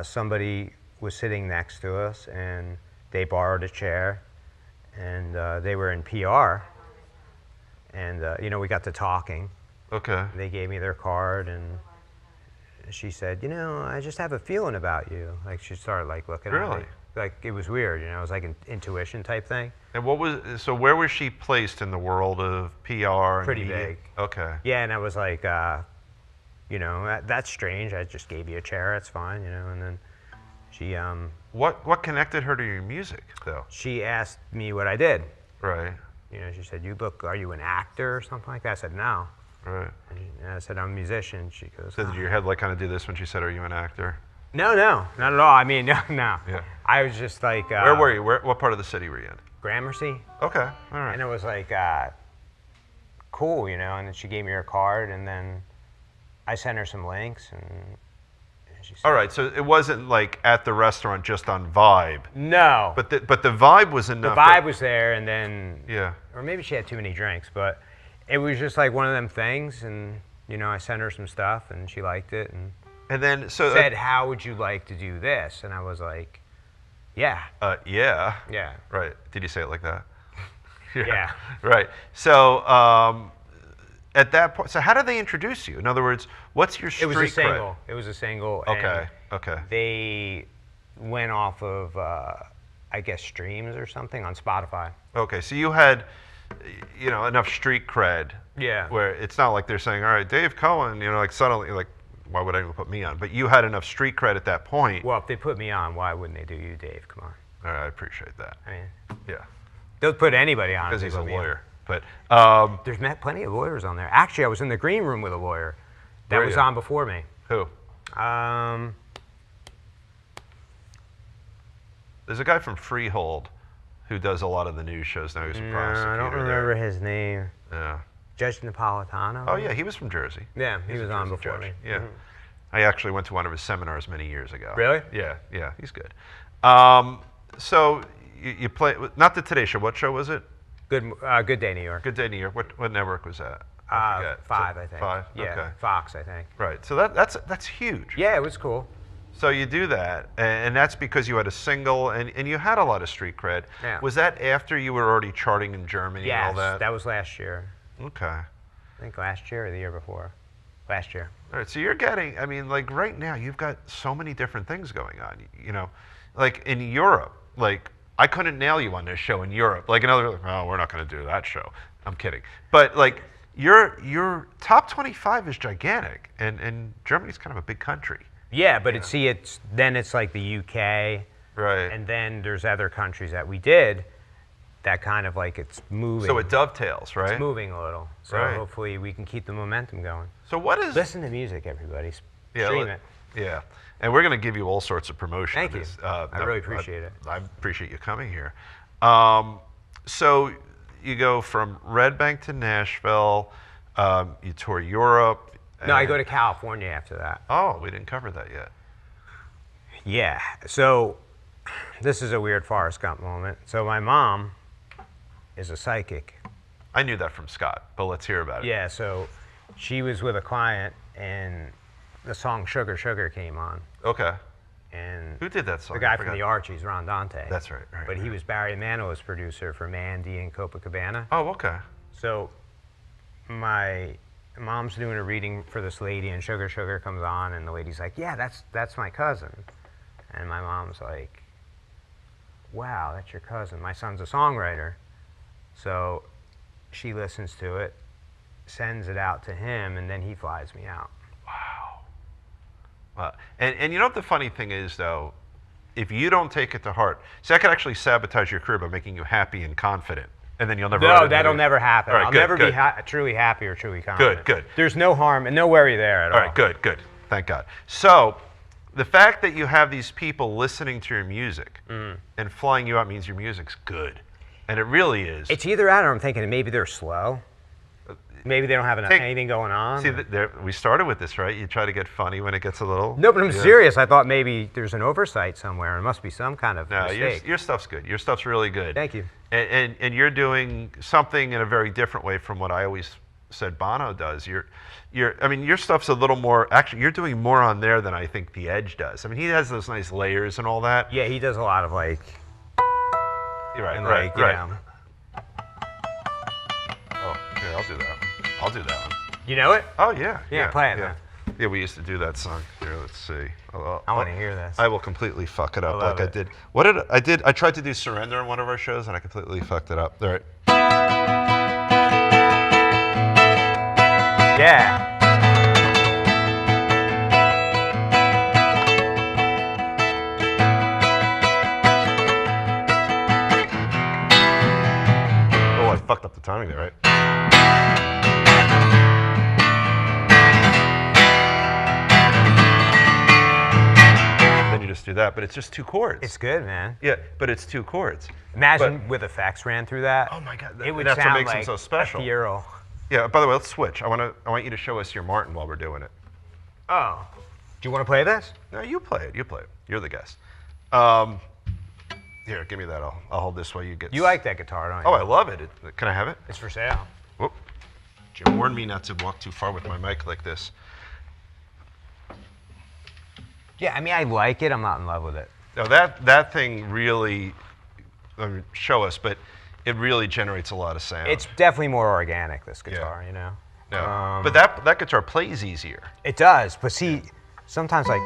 somebody was sitting next to us, and they borrowed a chair, and they were in PR, and you know, we got to talking. Okay. They gave me their card, and she said, you know, I just have a feeling about you. Like, she started like looking at Really? me. Like, it was weird, you know, it was like an intuition type thing. And where was she placed in the world of PR and Pretty media? big. Okay. Yeah, and I was like, you know, that's strange. I just gave you a chair, it's fine, you know, and then she What connected her to your music, though? she asked me what I did. Right. You know, she said, are you an actor or something like that? I said, no. Right. And I said, I'm a musician. She goes, So did your head like kind of do this when she said, "Are you an actor?" no, not at all. I mean, no. Yeah. I was just like, Where were you? What part of the city were you in? Gramercy. Okay. All right. And it was like, cool, you know, and then she gave me her card, and then I sent her some links, and she said, All right. So it wasn't like at the restaurant just on vibe, no. but the vibe was the enough. vibe was there, and then, Yeah. or maybe she had too many drinks, but it was just like one of them things, and, you know, I sent her some stuff, and she liked it, and And then so said, how would you like to do this? And I was like, yeah. Yeah. Yeah. Right. Did you say it like that? Yeah. Right. So at that point, so how did they introduce you? In other words, what's your street It was a cred? single. It was a single. and Okay. Okay. They went off of, I guess, streams or something on Spotify. Okay. So you had, you know, enough street cred. Yeah. Where it's not like they're saying, all right, Dave Cohen, you know, like suddenly, like, why would anyone put me on? But you had enough street cred at that point. Well, if they put me on, why wouldn't they do you, Dave? Come on. All right, I appreciate that. I mean, Yeah. they'll put anybody on. Because if he's they a put me on. lawyer. But There's plenty of lawyers on there. Actually, I was in the green room with a lawyer that Were was you? on before me. who? There's a guy from Freehold who does a lot of the news shows now. He's a prosecutor I don't there. remember his name. Yeah. Judge Napolitano. Oh yeah, he was from Jersey. Yeah, he He's was a on Jersey before judge. me. Yeah. Mhm. I actually went to one of his seminars many years ago. Really? Yeah, he's good. So you play, not the Today Show, what show was it? Good Day New York. Good Day New York. What network was that? I forget. 5, So- I think. 5? Yeah, Okay. Fox, I think. Right, so that's huge. Yeah, it was cool. So you do that, and that's because you had a single, and you had a lot of street cred. Yeah. Was that after you were already charting in Germany Yes, and all that? that was last year. Okay. I think last year or the year before. last year. All right, so you're getting, I mean, like right now, you've got so many different things going on. You know, like in Europe, like I couldn't nail you on this show in Europe. Like another, like, oh, we're not going to do that show. I'm kidding. But like your top 25 is gigantic, and Germany's kind of a big country. Yeah, but it's like the UK, Right. and then there's other countries that we did that kind of like it's moving. So it dovetails, right? It's moving a little. So Right. hopefully we can keep the momentum going. So what is? Listen to music, everybody. Yeah, Stream it. Yeah, and we're going to give you all sorts of promotion. Thank you. I really appreciate it. I appreciate you coming here. So you go from Red Bank to Nashville. You tour Europe. No, I go to California after that. Oh, we didn't cover that yet. Yeah. So this is a weird Forrest Gump moment. So my mom is a psychic. I knew that from Scott, but let's hear about it. Yeah. So she was with a client, and the song "Sugar Sugar" came on. Okay. And Who did that song? the guy I from forgot. the Archies, Ron Dante. That's right. But he was Barry Manilow's producer for Mandy and Copacabana. Oh, okay. So my mom's doing a reading for this lady, and Sugar Sugar comes on, and the lady's like, "Yeah, that's my cousin." And my mom's like, "Wow, that's your cousin. My son's a songwriter." So she listens to it, sends it out to him, and then he flies me out. Wow. And you know what the funny thing is, though? If you don't take it to heart, see, I could actually sabotage your career by making you happy and confident, and then you'll never. No, that'll never happen. All right, I'll good, never good. be truly happy or truly confident. Good. There's no harm and no worry there at all. All right, good. Thank God. So, the fact that you have these people listening to your music and flying you out means your music's good, and it really is. It's either that or I'm thinking maybe they're slow. Maybe they don't have anything going on. See, we started with this, right? You try to get funny when it gets a little. No, but I'm serious. I thought maybe there's an oversight somewhere. There must be some kind of No, mistake. your stuff's good. Your stuff's really good. Thank you. And you're doing something in a very different way from what I always said Bono does. I mean, your stuff's a little more. Actually, you're doing more on there than I think The Edge does. I mean, he has those nice layers and all that. Yeah, he does a lot of like. You're right. And Right. like, you know. Oh, here, I'll do that. I'll do that one. You know it? Oh yeah. Yeah, play it, yeah. man. Yeah, we used to do that song. Here, let's see. I want to hear this. I will completely fuck it up love like I it. did. What did I did? I tried to do Surrender in one of our shows, and I completely fucked it up. All right. Yeah. Oh, I fucked up the timing there, right? Then you just do that, but it's just two chords. It's good, man. Yeah, but it's two chords. Imagine with effects ran through that. Oh my God, It would that's what sound makes like them so special. ethereal. Yeah. By the way, let's switch. I want you to show us your Martin while we're doing it. Oh. Do you want to play this? No, you play it. You play it. You're the guest. Here, give me that. I'll hold this while you get. You like that guitar, don't you? Oh, I love it. Can I have it? It's for sale. Whoop. Jim warned me not to walk too far with my mic like this. Yeah, I mean, I like it. I'm not in love with it. Now that thing really, show us, but it really generates a lot of sound. It's definitely more organic, this guitar, you know? No. But that guitar plays easier. It does, but see, sometimes like,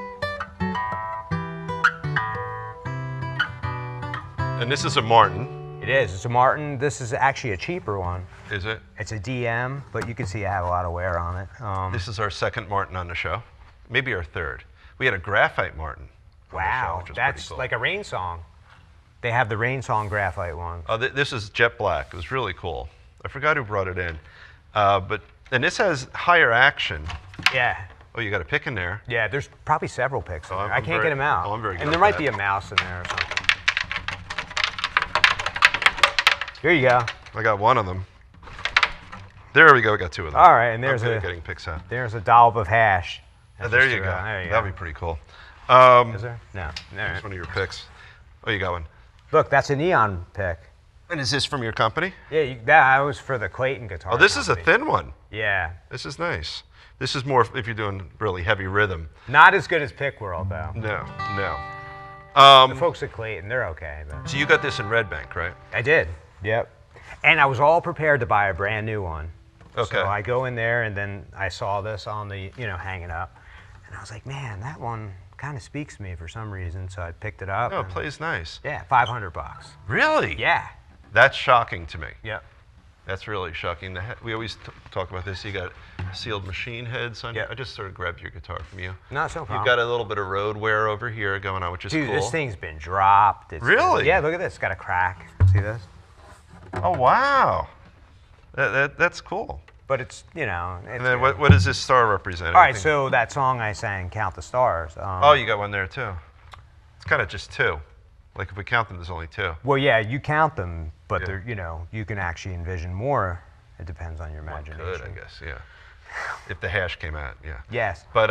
And this is a Martin. it is. It's a Martin. This is actually a cheaper one. Is it? It's a DM, but you can see I have a lot of wear on it. This is our second Martin on the show. Maybe our third. We had a graphite Martin. on the show, Wow, which was pretty that's cool. like a Rain Song. They have the Rain Song graphite one. Oh, this is jet black. It was really cool. I forgot who brought it in. And this has higher action. Yeah. Oh, you got a pick in there. Yeah, there's probably several picks in there. I I'm can't very- get them out. oh, I'm very good And there at might that. be a mouse in there or something. Here you go. I got one of them. There we go. I got two of them. All right, and there's I'm good a at getting picks out. there's a dollop of hash. There you go. There you That'd go. be pretty cool. Is there? No. Here's one of your picks. Oh, you got one. Look, that's a neon pick. And is this from your company? Yeah, that was for the Clayton guitar. Oh, this is a company. thin one. Yeah. This is nice. This is more if you're doing really heavy rhythm. Not as good as Pick World, though. No. The folks at Clayton, they're okay. But So you got this in Red Bank, right? I did. Yep. And I was all prepared to buy a brand new one. Okay. So I go in there, and then I saw this on the, hanging up, and I was like, man, that one kind of speaks to me for some reason. So I picked it up. Oh, it plays nice. Yeah, $500. Really? Yeah. That's shocking to me. Yep. That's really shocking. We always talk about this. You got sealed machine heads on. Yep. I just sort of grabbed your guitar from you. No, it's no problem. You've got a little bit of road wear over here going on, which is Dude, cool. this thing's been dropped. Really? Yeah, look at this. It's got a crack. See this? Oh, wow. That's cool. But it's, And then what does this star represent? All right, so that song I sang, Count the Stars. Oh, you got one there, too. It's kind of just two. Like, if we count them, there's only two. Well, yeah, you count them, but Yeah. they're, you can actually envision more. It depends on your imagination. Could, I guess, yeah. If the hash came out, yeah. Yes. But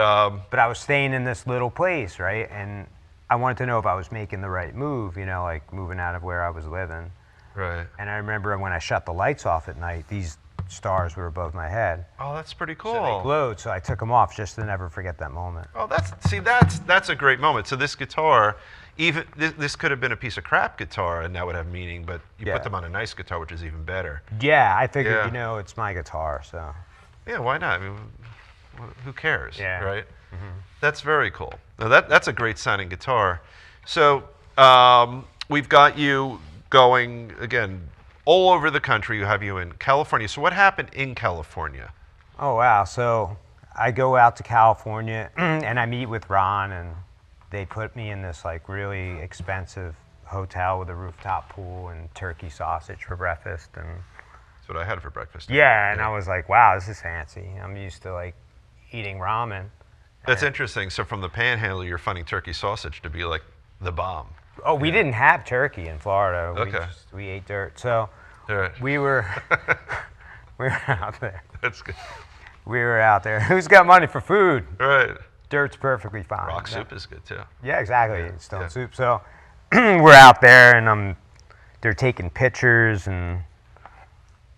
But I was staying in this little place, right? And I wanted to know if I was making the right move, like moving out of where I was living. right. And I remember when I shut the lights off at night, these stars were above my head. Oh, that's pretty cool. So they glowed, so I took them off just to never forget that moment. Oh, that's a great moment. So this guitar, even this could have been a piece of crap guitar, and that would have meaning. But you Yeah. put them on a nice guitar, which is even better. Yeah, I figured, Yeah. it's my guitar, so. Yeah, why not? I mean, who cares, Yeah. right? That's very cool. Now that's a great sounding guitar. So we've got you going again all over the country. You have you in California. So what happened in California? Oh, wow. So I go out to California and I meet with Ron, and they put me in this like really expensive hotel with a rooftop pool and turkey sausage for breakfast. And That's what I had for breakfast. yeah, and I was like, wow, this is fancy. I'm used to like eating ramen. That's interesting. So from the Panhandle, you're finding turkey sausage to be like the bomb. Oh, we didn't have turkey in Florida. Okay. We ate dirt. So All right. we were we were out there. That's good. We were out there. Who's got money for food? All right. Dirt's perfectly fine. Rock Yeah. soup is good too. Yeah, exactly. Yeah, It's stone yeah. soup. So we're out there, and they're taking pictures, and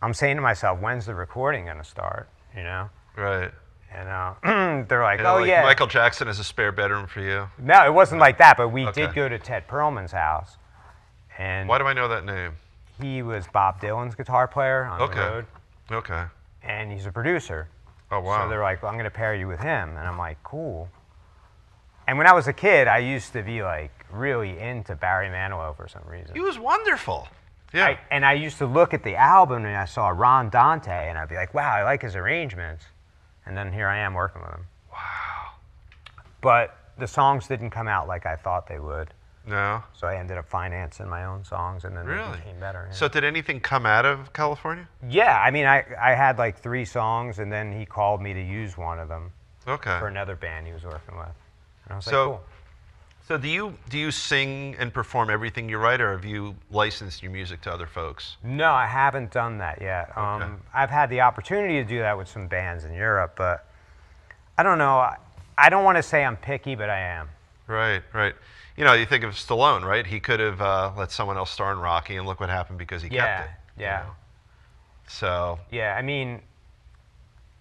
I'm saying to myself, when's the recording gonna start? Right. And they're like, And oh like yeah. Michael Jackson has a spare bedroom for you. No, it wasn't like that. But we Okay. did go to Ted Perlman's house, and Why do I know that name? he was Bob Dylan's guitar player on Okay. the road, Okay. and he's a producer. Oh wow. So they're like, well, I'm going to pair you with him. And I'm like, cool. And when I was a kid, I used to be like really into Barry Manilow for some reason. He was wonderful. Yeah. And I used to look at the album and I saw Ron Dante, and I'd be like, wow, I like his arrangements. And then here I am working with him. Wow. But the songs didn't come out like I thought they would. No. So I ended up financing my own songs, and then Really? they became better. Yeah. So did anything come out of California? Yeah, I mean, I had like 3 songs, and then he called me to use one of them Okay. for another band he was working with. And I was So- like, cool. So do you sing and perform everything you write, or have you licensed your music to other folks? No, I haven't done that yet. Okay. I've had the opportunity to do that with some bands in Europe, but I don't know. I don't want to say I'm picky, but I am. Right. Right. You think of Stallone, right? He could have let someone else star in Rocky, and look what happened because he kept it. Yeah. So Yeah, I mean,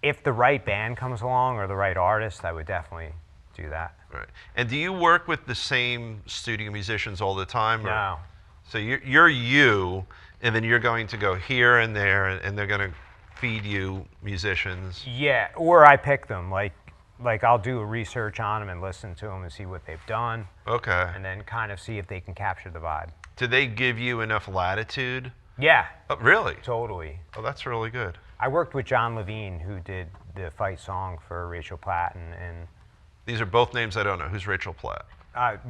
if the right band comes along or the right artist, I would definitely do that. right. And do you work with the same studio musicians all the time? or- No. So you're you, and then you're going to go here and there, and they're going to feed you musicians. Yeah, or I pick them. Like I'll do a research on them and listen to them and see what they've done, Okay. and then kind of see if they can capture the vibe. Do they give you enough latitude? Yeah, Oh, really? totally. Oh, that's really good. I worked with John Levine, who did the fight song for Rachel Platten, and These are both names I don't know. Who's Rachel Platt?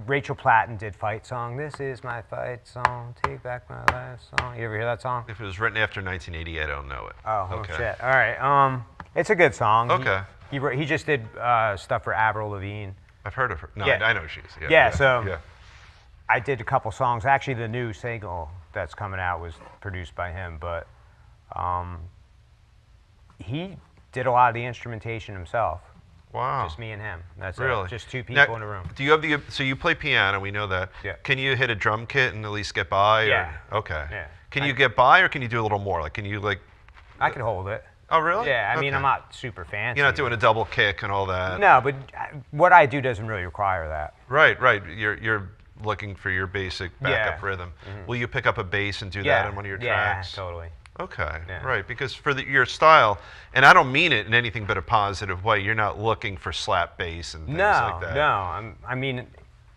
Rachel Platten did fight song. This is my fight song. Take back my last song. You ever hear that song? If it was written after 1980, I don't know it. Oh, okay. shit. All right. It's a good song. Okay. He just did stuff for Avril Lavigne. I've heard of her. No, Yeah. I know who she is. Yeah, so- Yeah. I did a couple songs. Actually, the new single that's coming out was produced by him, but he did a lot of the instrumentation himself. Wow. Just me and him. That's Really? it. Just 2 Now, people in a room. Do you have so you play piano, we know that. Yeah. Can you hit a drum kit and at least get by? Yeah. Or, okay. Yeah. Can you get by, or can you do a little more? Like, can you like? I could hold it. Oh, really? Yeah, I mean, Okay. I'm not super fancy. You're not doing a double kick and all that. No, but what I do doesn't really require that. Right, right. You're looking for your basic backup Yeah. rhythm. Will you pick up a bass and do Yeah. that on one of your Yeah, tracks? totally. Okay, Yeah. right, because for your style, and I don't mean it in anything but a positive way, you're not looking for slap bass and things like that. No. I mean,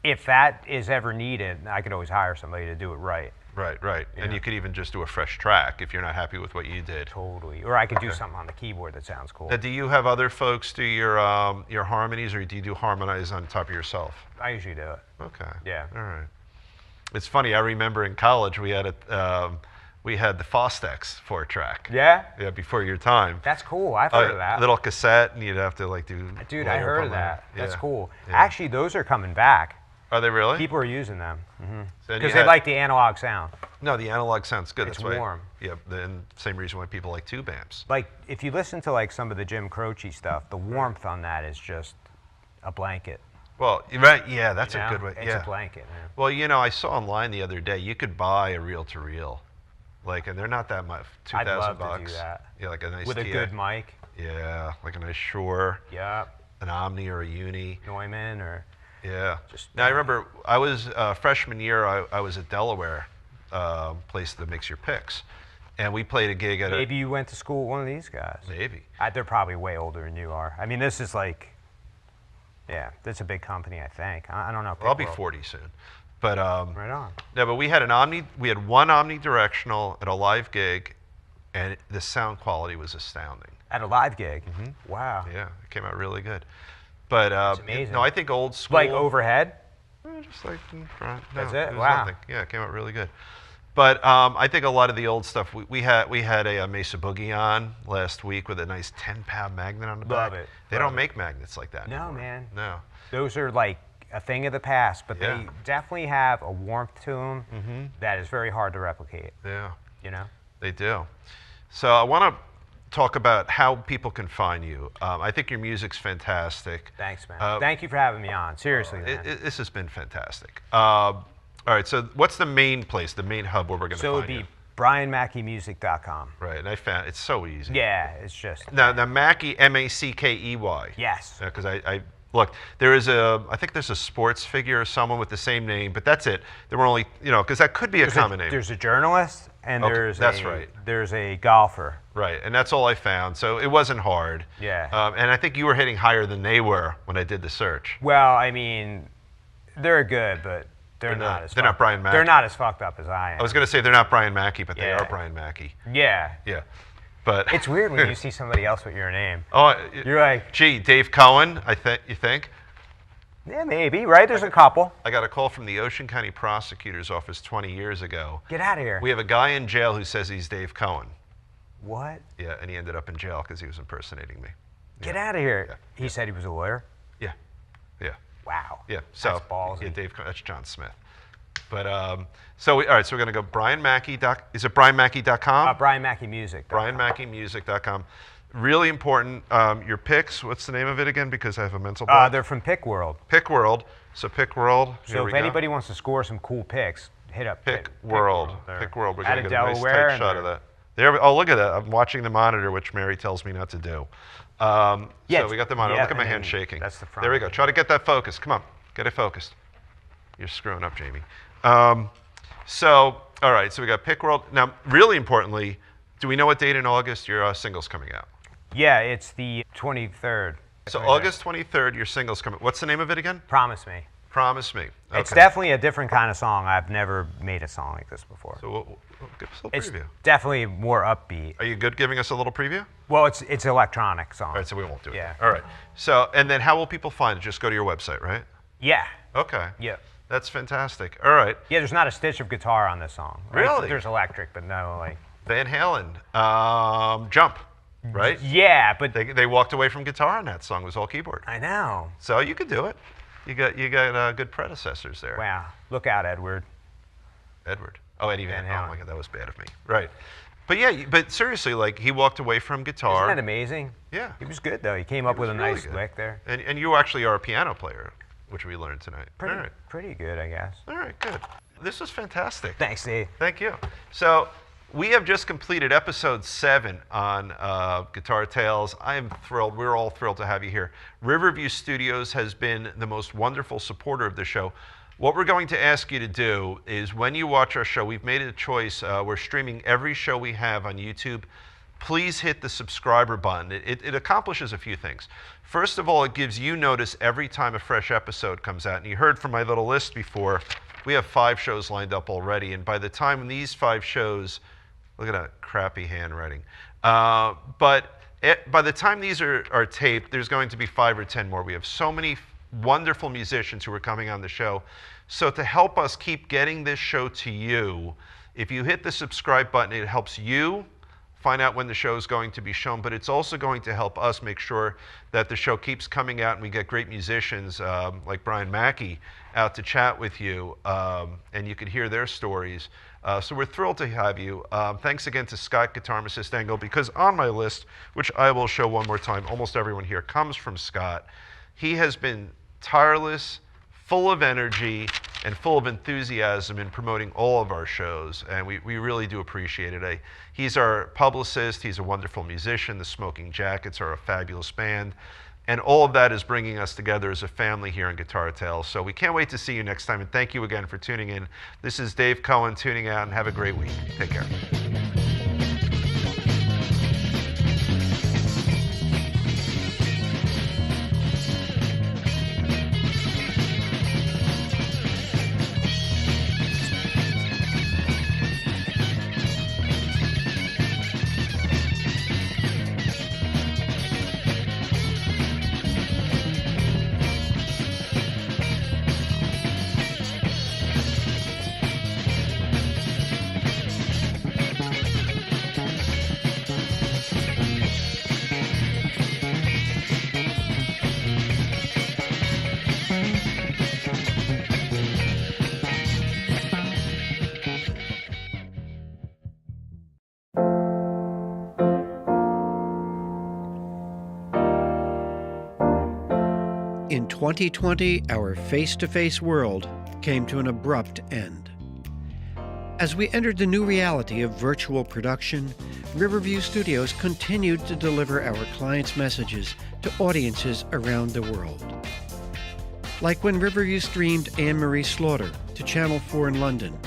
if that is ever needed, I could always hire somebody to do it right. Right. And Yeah. you could even just do a fresh track if you're not happy with what you did. Totally. Or I could do something on the keyboard that sounds cool. Now, do you have other folks do your harmonies, or do you do harmonize on top of yourself? I usually do it. Okay. Yeah. All right. It's funny. I remember in college we had we had the Fostex 4-track. Yeah? Yeah, before your time. That's cool. I've heard of that. Little cassette, and you'd have to like do. Dude, I layer heard upon of that. layer. That's Yeah. cool. Yeah. Actually, those are coming back. Are they really? People are using them. Then Because you they had- like the analog sound. No, the analog sounds good. It's That's why. warm. Yeah, then same reason why people like tube amps. Like, if you listen to like some of the Jim Croce stuff, the warmth on that is just a blanket. Well, you're right. Yeah, that's you a know? good way. It's Yeah. a blanket, man. Well, I saw online the other day you could buy a reel-to-reel, like, and they're not that much. I'd $2,000 love bucks. to do that. Yeah, like a nice With a TI. good mic. Yeah, like a nice Shure, Yep. an Omni or a Uni. Neumann or Yeah. Just- Now I remember I was freshman year. I was at Delaware, place that makes your picks, and we played a gig at maybe you went to school with one of these guys. maybe. They're probably way older than you are. I mean, this is like, yeah, that's a big company, I think. I don't know. Well, I'll be Pickworld. 40 soon, but Right on. no. But we had an Omni. We had one omnidirectional at a live gig, and the sound quality was astounding. At a live gig. Wow. Yeah, it came out really good. But amazing. no, I think old school. Like overhead? Just like no, That's it? was Wow. nothing. Yeah, it came out really good. But I think a lot of the old stuff we had a Mesa Boogie on last week with a nice 10-pound magnet on the back. Love it. They Love don't make magnets like that No, anymore. man. No. Those are like a thing of the past, but Yeah. they definitely have a warmth to them that is very hard to replicate, Yeah, you know? they do. So I want to talk about how people can find you. I think your music's fantastic. Thanks, man. Thank you for having me on. Seriously, man. This has been fantastic. All right, so what's the main place, the main hub where we're going to So it find would you? be brianmackeymusic.com. Right, and I found it's so easy. Yeah, it's just, Now Mackey, Mackey. yes. Because I look, I think there's a sports figure or someone with the same name, but that's it. There were only, because that could be a common name. There's a journalist and Okay, there's that's right. there's a golfer. Right, and that's all I found. So it wasn't hard. Yeah. And I think you were hitting higher than they were when I did the search. Well, I mean, they're good, but they're not as they're not fucked- Brian Mackey. They're not as fucked up as I am. I was going to say they're not Brian Mackey, but they Yeah. are Brian Mackey. Yeah. Yeah. But It's weird when you see somebody else with your name. Oh, You're like, gee, Dave Cohen, you think? yeah, maybe, right? There's a couple. I got a call from the Ocean County Prosecutor's Office 20 years ago. Get out of here. We have a guy in jail who says he's Dave Cohen. What? Yeah, and he ended up in jail because he was impersonating me. Get out of here. Yeah. He said he was a lawyer. Yeah, yeah, Wow. yeah. So That's ballsy. yeah, Dave. That's John Smith. But all right. So we're gonna go Brian Mackey. Is it brianmackey.com? brianmackeymusic. brianmackeymusic.com. Really important. Your picks. What's the name of it again? Because I have a mental block. They're from Pickworld. Pick World. So Pick World. Here So we if go. anybody wants to score some cool picks, hit up Pick World. They're Pick World. We're out gonna of get a nice Delaware, tight and shot of they're- that. There. Oh, look at that. I'm watching the monitor, which Mary tells me not to do. Yeah, So we got the monitor. yeah, Look at my and hand then shaking. that's the front. There we go. Try to get that focused. Come on. Get it focused. You're screwing up, Jamie. So, all right. So we got Pick World. Now, really importantly, do we know what date in August your single's coming out? Yeah, it's the 23rd. So August 23rd, your single's coming. What's the name of it again? Promise Me. Promise Me. Okay. It's definitely a different kind of song. I've never made a song like this before. So we'll give us a little It's preview. definitely more upbeat. Are you good giving us a little preview? Well, it's electronic song. All right, so we won't do it. Yeah. All right. So, and then how will people find it? Just go to your website, right? Yeah. Okay. Yeah. That's fantastic. All right. Yeah, there's not a stitch of guitar on this song. Right? Really? There's electric, but no, like. Van Halen. Jump. Right? Yeah, but They walked away from guitar on that song. It was all keyboard. I know. So you could do it. You got good predecessors there. Wow. Look out, Edward. Edward. Oh, Eddie Van Van Halen. Halen. Oh my God, that was bad of me. Right. But yeah, but seriously, like he walked away from guitar. Isn't that amazing? Yeah. He was good, though. He came up with a was really nice good. lick there. And you actually are a piano player, which we learned tonight. Pretty, All right. pretty good, I guess. All right, good. This was fantastic. Thanks, Dave. Thank you. So we have just completed episode 7 on Guitar Tales. I am thrilled. We're all thrilled to have you here. Riverview Studios has been the most wonderful supporter of the show. What we're going to ask you to do is when you watch our show, we've made it a choice. We're streaming every show we have on YouTube. Please hit the subscriber button. It accomplishes a few things. First of all, it gives you notice every time a fresh episode comes out. And you heard from my little list before, we have 5 shows lined up already. And by the time these 5 shows, look at that crappy handwriting. By the time these are taped, there's going to be 5 or 10 more. We have so many wonderful musicians who are coming on the show. So to help us keep getting this show to you, if you hit the subscribe button, it helps you find out when the show is going to be shown, but it's also going to help us make sure that the show keeps coming out and we get great musicians like Brian Mackey out to chat with you, and you can hear their stories. So we're thrilled to have you. Thanks again to Scott Guitar Assist Engel, because on my list, which I will show one more time, almost everyone here comes from Scott. He has been tireless, full of energy, and full of enthusiasm in promoting all of our shows, and we really do appreciate it. He's our publicist, he's a wonderful musician, the Smoking Jackets are a fabulous band, and all of that is bringing us together as a family here in Guitar Tales. So we can't wait to see you next time, and thank you again for tuning in. This is Dave Cohen tuning out, and have a great week. Take care. In 2020, our face-to-face world came to an abrupt end. As we entered the new reality of virtual production, Riverview Studios continued to deliver our clients' messages to audiences around the world. Like when Riverview streamed Anne-Marie Slaughter to Channel 4 in London,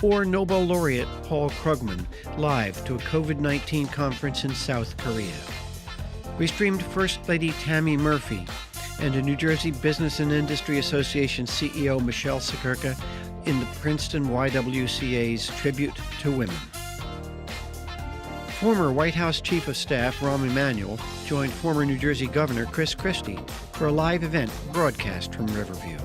or Nobel laureate Paul Krugman live to a COVID-19 conference in South Korea. We streamed First Lady Tammy Murphy and a New Jersey Business and Industry Association CEO Michelle Sikirka in the Princeton YWCA's Tribute to Women. Former White House Chief of Staff Rahm Emanuel joined former New Jersey Governor Chris Christie for a live event broadcast from Riverview.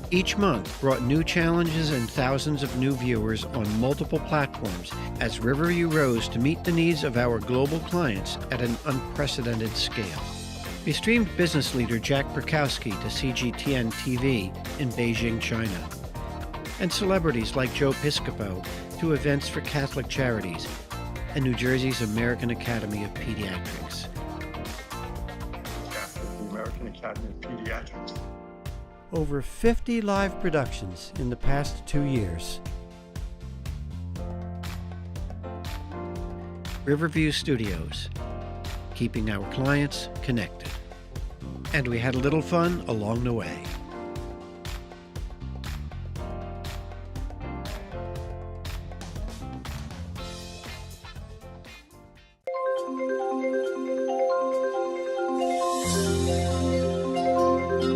Each month brought new challenges and thousands of new viewers on multiple platforms as Riverview rose to meet the needs of our global clients at an unprecedented scale. We streamed business leader Jack Perkowski to CGTN TV in Beijing, China, and celebrities like Joe Piscopo to events for Catholic Charities and New Jersey's American Academy of Pediatrics. The American Academy of Pediatrics. Over 50 live productions in the past 2 years. Riverview Studios, keeping our clients connected. And we had a little fun along the way.